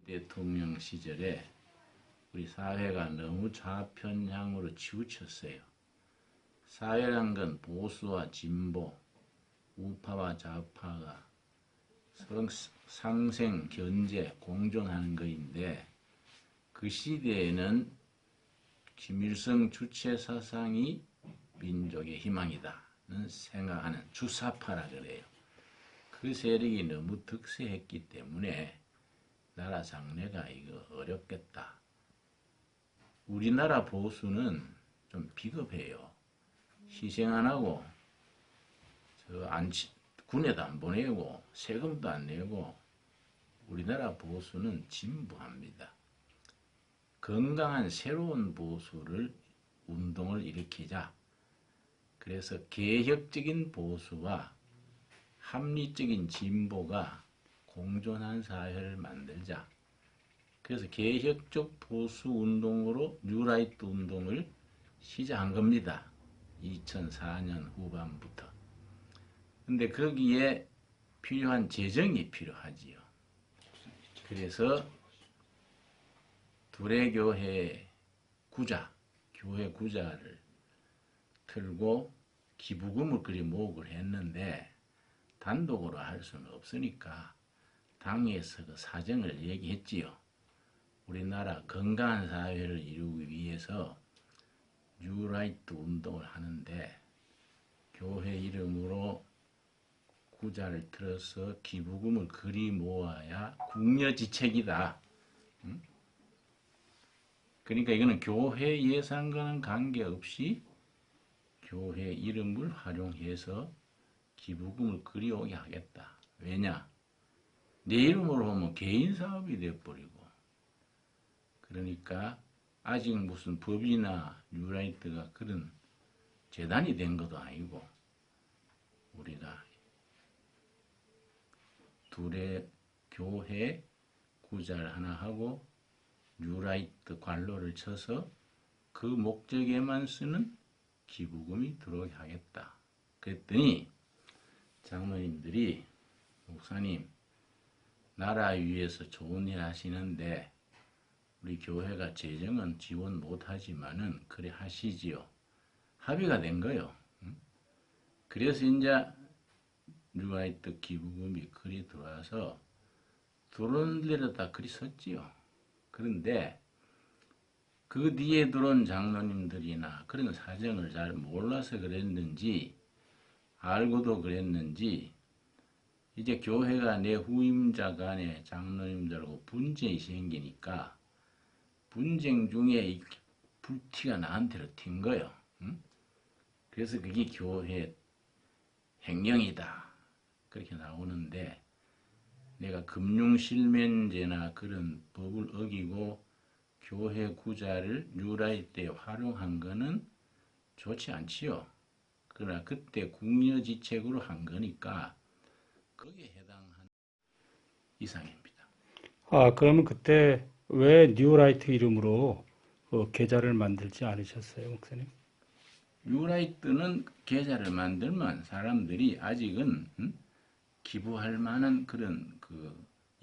대통령 시절에 우리 사회가 너무 좌편향으로 치우쳤어요. 사회란 건 보수와 진보, 우파와 좌파가 상생, 견제, 공존하는 것인데 그 시대에는 김일성 주체 사상이 민족의 희망이다는 생각하는 주사파라 그래요. 그 세력이 너무 득세했기 때문에 나라 장래가 이거 어렵겠다. 우리나라 보수는 좀 비겁해요. 희생 안 하고 군에도 안 보내고 세금도 안 내고 우리나라 보수는 진보합니다. 건강한 새로운 보수를 운동을 일으키자. 그래서 개혁적인 보수와 합리적인 진보가 공존한 사회를 만들자. 그래서 개혁적 보수 운동으로 뉴라이트 운동을 시작한 겁니다. 2004년 후반부터. 근데 거기에 필요한 재정이 필요하지요. 그래서 두레교회 구자, 교회 구자를 틀고 기부금을 그리 모으기로 했는데 단독으로 할 수는 없으니까 당에서 그 사정을 얘기했지요. 우리나라 건강한 사회를 이루기 위해서 뉴라이트 운동을 하는데 교회 이름으로 구자를 틀어서 기부금을 그리 모아야 궁여지책이다. 그러니까 이거는 교회 예산과는 관계없이 교회 이름을 활용해서 기부금을 그리 오게 하겠다. 왜냐? 내 이름으로 하면 개인 사업이 되어버리고 그러니까 아직 무슨 법이나 뉴라이트가 그런 재단이 된 것도 아니고 우리가 둘의 교회 구자를 하나 하고 뉴라이트 관로를 쳐서 그 목적에만 쓰는 기부금이 들어오게 하겠다. 그랬더니 장로님들이 목사님 나라 위해서 좋은 일 하시는데 우리 교회가 재정은 지원 못하지만은 그래 하시지요. 합의가 된 거요. 그래서 이제 뉴라이트 기부금이 그리 들어와서 들어온 데로 다 그리 섰지요. 그런데 그 뒤에 들어온 장로님들이나 그런 사정을 잘 몰라서 그랬는지 알고도 그랬는지 이제 교회가 내 후임자 간에 장로님들하고 분쟁이 생기니까 분쟁 중에 불티가 나한테로 튄 거예요. 그래서 그게 교회 횡령이다. 그렇게 나오는데 내가 금융실명제나 그런 법을 어기고 교회 구자를 뉴라이트에 활용한 거는 좋지 않지요. 그러나 그때 궁여지책으로 한 거니까 거기에 해당하는 이상입니다. 그러면 그때 왜 뉴라이트 이름으로 계좌를 만들지 않으셨어요, 목사님? 뉴라이트는 계좌를 만들면 사람들이 아직은 기부할 만한 그런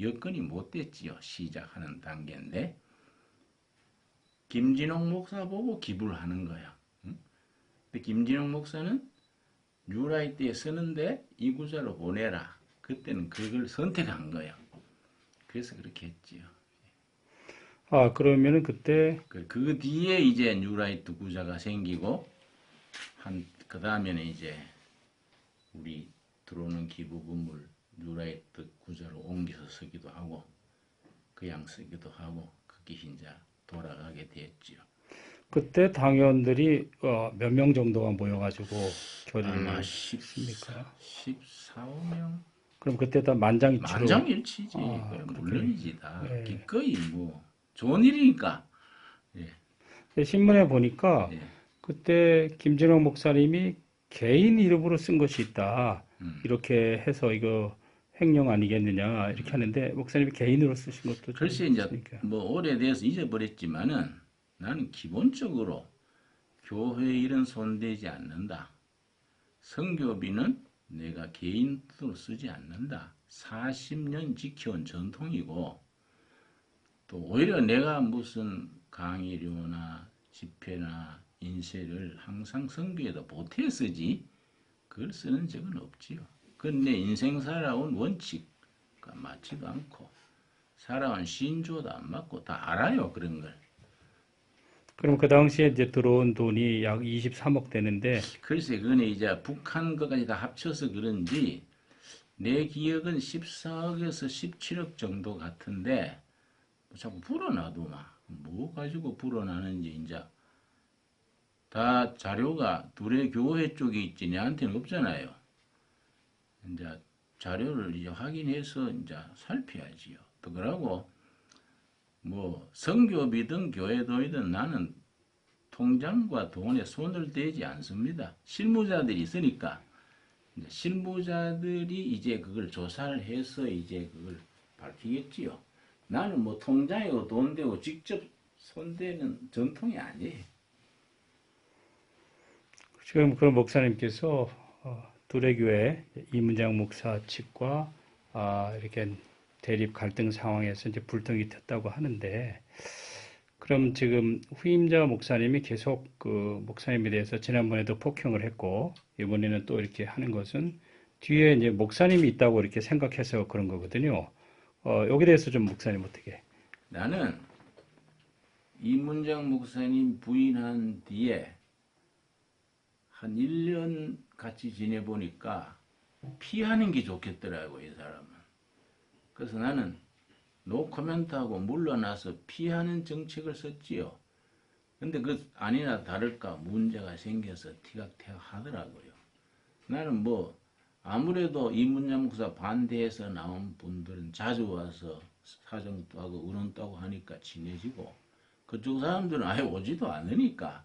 여건이 못 됐지요. 시작하는 단계인데 김진홍 목사 보고 기부를 하는 거야. 근데 김진홍 목사는 뉴라이트에 쓰는데 이 구자로 보내라. 그때는 그걸 선택한 거예요. 그래서 그렇게 했지요. 그러면은 그때 그 뒤에 이제 뉴라이트 구자가 생기고 그 다음에는 이제 우리 들어오는 기부금을 뉴라이트 구자로 옮겨서 쓰기도 하고 그냥 쓰기도 하고 그게 이제 돌아가게 됐지요. 그때 당원들이 몇 명 정도가 모여가지고 아마 결의를 했습니까? 14, 5명? 그럼 그때 다 만장일치로 만장일치지. 물론이지 다. 기꺼이 뭐 좋은 일이니까. 예. 신문에 보니까 예. 그때 김진홍 목사님이 개인 이름으로 쓴 것이 있다. 이렇게 해서 이거 횡령 아니겠느냐 이렇게 하는데 목사님이 개인으로 쓰신 것도 글쎄 이제 뭐 오래돼서 잊어버렸지만은 나는 기본적으로 교회 일은 손대지 않는다. 선교비는 내가 개인으로 쓰지 않는다. 40년 지켜온 전통이고 또 오히려 내가 무슨 강의료나 집회나 인쇄를 항상 성교에다 보태 쓰지 그걸 쓰는 적은 없지요. 그건 내 인생 살아온 원칙과 맞지도 않고 살아온 신조도 안 맞고 다 알아요 그런 걸. 그럼 그 당시에 이제 들어온 돈이 약 23억 되는데, 글쎄 그건 이제 북한 것까지 다 합쳐서 그런지 내 기억은 14억에서 17억 정도 같은데 뭐 자꾸 불어나도 뭐 가지고 불어나는지 이제 다 자료가 둘의 교회 쪽에 있지 내한테는 없잖아요. 이제 자료를 이제 확인해서 이제 살펴야지요. 또 그러고 뭐 성교비든 교회도이든 나는 통장과 돈에 손을 대지 않습니다. 실무자들이 있으니까 이제 실무자들이 이제 그걸 조사를 해서 이제 그걸 밝히겠지요. 나는 뭐 통장에 돈 대고 직접 손대는 전통이 아니에요. 지금 그런 목사님께서 두레교회 이문장 목사 측과 이렇게 대립 갈등 상황에서 이제 불똥이 튀었다고 하는데, 그럼 지금 후임자 목사님이 계속 그 목사님에 대해서 지난번에도 폭행을 했고, 이번에는 또 이렇게 하는 것은 뒤에 이제 목사님이 있다고 이렇게 생각해서 그런 거거든요. 여기에 대해서 좀 목사님 어떻게? 나는 이문장 목사님 부인한 뒤에 한 1년 같이 지내보니까 피하는 게 좋겠더라고, 이 사람은. 그래서 나는 노 코멘트하고 물러나서 피하는 정책을 썼지요. 근데 그 아니나 다를까 문제가 생겨서 티각태각 하더라고요. 나는 뭐 아무래도 이문장 목사 반대해서 나온 분들은 자주 와서 사정도 하고 의논도 하고 하니까 친해지고 그쪽 사람들은 아예 오지도 않으니까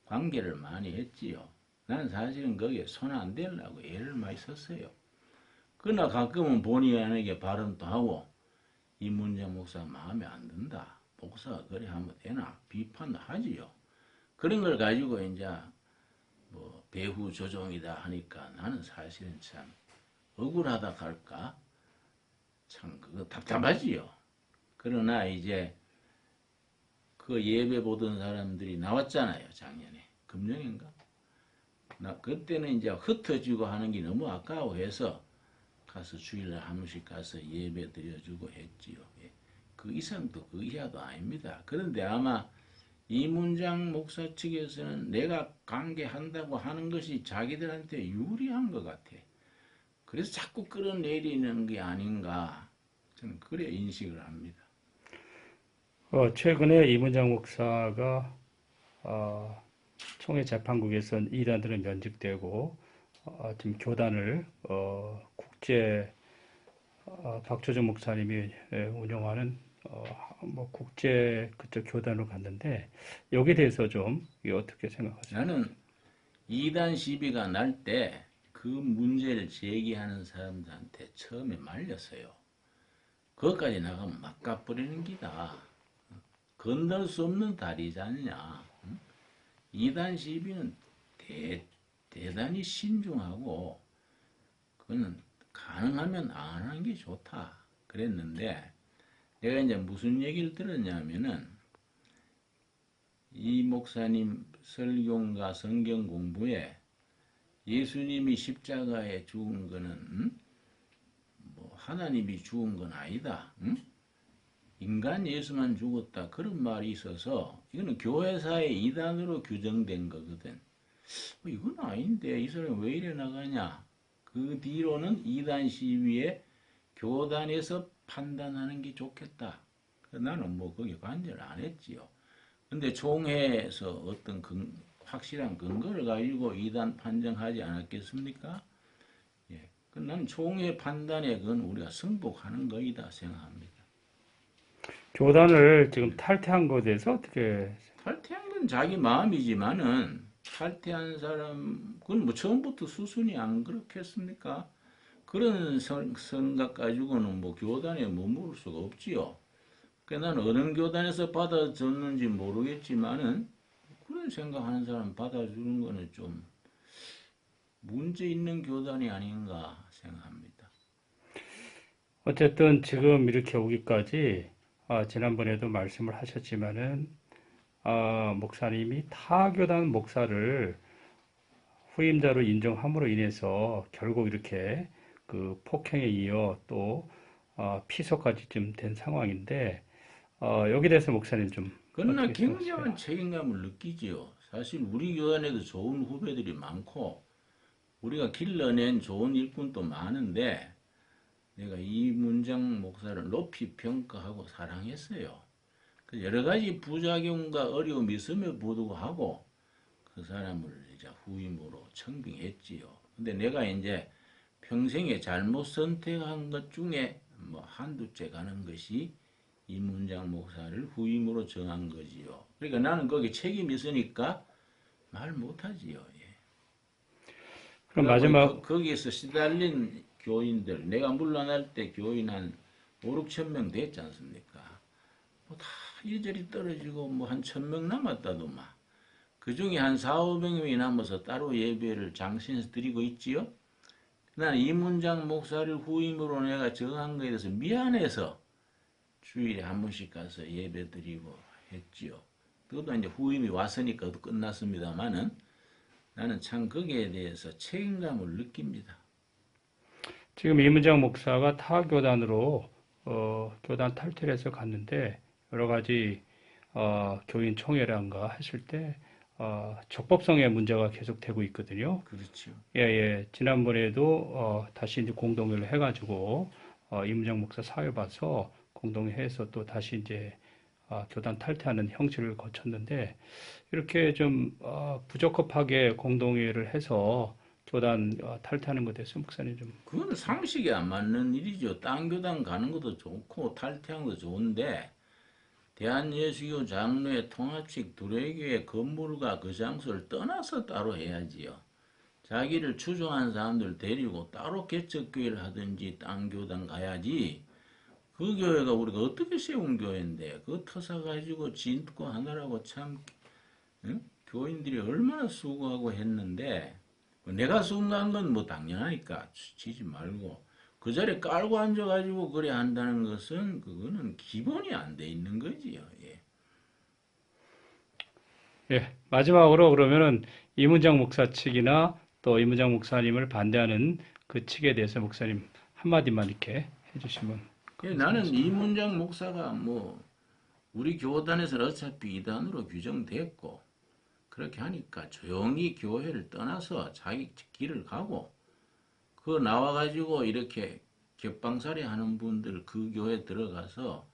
관계를 많이 했지요. 난 사실은 거기에 손 안 대려고 애를 많이 썼어요. 그러나 가끔은 본의 아니게 발언도 하고 이문장 목사 마음에 안 든다. 목사가 그래 하면 되나? 비판도 하지요. 그런 걸 가지고 이제 뭐 배후 조종이다 하니까 나는 사실은 참 억울하다 할까? 참 그거 답답하지요. 그러나 이제 그 예배 보던 사람들이 나왔잖아요. 작년에. 금년인가? 나 그때는 이제 흩어지고 하는 게 너무 아까워해서 가서 주일날 한 번씩 가서 예배 드려주고 했지요. 예. 그 이상도 그 이하도 아닙니다. 그런데 아마 이문장 목사 측에서는 내가 관계한다고 하는 것이 자기들한테 유리한 것 같아. 그래서 자꾸 끌어내리는 게 아닌가 저는 그래 인식을 합니다. 최근에 이문장 목사가 총회 재판국에서 이단들은 면직되고 지금 교단을 국제 박조정 목사님이 운영하는 뭐 국제 그쪽 교단으로 갔는데 여기에 대해서 좀 이게 어떻게 생각하세요? 나는 이단 시비가 날 때 그 문제를 제기하는 사람들한테 처음에 말렸어요. 그것까지 나가면 막 까버리는 기다. 건널 수 없는 다리지 않냐. 이단 시비는 대단히 신중하고 그거는 가능하면 안 하는 게 좋다. 그랬는데 내가 이제 무슨 얘기를 들었냐면은 이 목사님 설교과 성경 공부에 예수님이 십자가에 죽은 거는 뭐 하나님이 죽은 건 아니다. 인간 예수만 죽었다. 그런 말이 있어서 이거는 교회사의 이단으로 규정된 거거든. 이건 아닌데 이 사람이 왜 이래 나가냐. 그 뒤로는 이단 시위에 교단에서 판단하는 게 좋겠다. 나는 뭐 거기에 관여를 안 했지요. 근데 총회에서 어떤 확실한 근거를 가지고 이단 판정하지 않았겠습니까? 예. 나는 총회 판단에 그건 우리가 승복하는 거이다 생각합니다. 교단을 지금 탈퇴한 것에 대해서 어떻게 탈퇴한 건 자기 마음이지만은 탈퇴한 사람 그건 뭐 처음부터 수순이 안 그렇겠습니까? 그런 생각 가지고는 뭐 교단에 머무를 수가 없지요. 그러니까 나는 어느 교단에서 받아줬는지 모르겠지만은 그런 생각하는 사람 받아주는 거는 좀 문제 있는 교단이 아닌가 생각합니다. 어쨌든 지금 이렇게 오기까지 지난번에도 말씀을 하셨지만은 목사님이 타교단 목사를 후임자로 인정함으로 인해서 결국 이렇게 그 폭행에 이어 또 피서까지 좀 된 상황인데 여기에 대해서 목사님 좀 그러나 어떻게 생각하세요? 굉장한 책임감을 느끼지요. 사실 우리 교단에도 좋은 후배들이 많고 우리가 길러낸 좋은 일꾼도 많은데 내가 이 문장 목사를 높이 평가하고 사랑했어요. 그 여러 가지 부작용과 어려움이 있음에도 불구하고 그 사람을 이제 후임으로 청빙했지요. 근데 내가 이제 평생에 잘못 선택한 것 중에 뭐 한두째 가는 것이 이 문장 목사를 후임으로 정한 거지요. 그러니까 나는 거기에 책임이 있으니까 말 못하지요. 예. 그럼 그러고 마지막 거기에서 시달린 교인들, 내가 물러날 때 교인 한 5, 6천 명 됐지 않습니까? 뭐 다 이리저리 떨어지고 뭐 한 1,000명 남았다도 막. 그 중에 한 4, 500명이 남아서 따로 예배를 장신에서 드리고 있지요. 나는 이 문장 목사를 후임으로 내가 정한 거에 대해서 미안해서 주일에 한 번씩 가서 예배 드리고 했지요. 그것도 이제 후임이 왔으니까 끝났습니다만은 나는 참 거기에 대해서 책임감을 느낍니다. 지금 이문정 목사가 타교단으로 교단 탈퇴를 해서 갔는데 여러 가지 교인 총회란가 했을 때 적법성의 문제가 계속되고 있거든요. 그렇죠. 예, 예. 지난번에도 다시 이제 공동회를 해가지고 이문정 목사 사회 봐서 공동회에서 또 다시 이제 교단 탈퇴하는 형식을 거쳤는데 이렇게 좀 부적합하게 공동회를 해서 교단 탈퇴하는 것에 대해서 목사님 좀 그건 어떻게 상식에 안 맞는 일이죠. 딴 교단 가는 것도 좋고 탈퇴하는 것도 좋은데 대한예수교 장로회 통합식 두레교회 건물과 그 장소를 떠나서 따로 해야지요. 자기를 추종한 사람들 데리고 따로 개척교회를 하든지 딴 교단 가야지. 그 교회가 우리가 어떻게 세운 교회인데 그 터사 가지고 짓고 하느라고 참 응? 교인들이 얼마나 수고하고 했는데 내가 수고한 건 뭐 당연하니까 지지 말고 그 자리에 깔고 앉아가지고 그래 한다는 것은 그거는 기본이 안 돼 있는 거지요. 예. 예, 마지막으로 그러면은 이문정 목사 측이나 또 이문정 목사님을 반대하는 그 측에 대해서 목사님 한마디만 이렇게 해주시면 예, 나는 이 감사하겠습니다. 문장 목사가 뭐 우리 교단에서는 어차피 이단으로 규정됐고 그렇게 하니까 조용히 교회를 떠나서 자기 길을 가고 그 나와가지고 이렇게 격방살이 하는 분들 그 교회 들어가서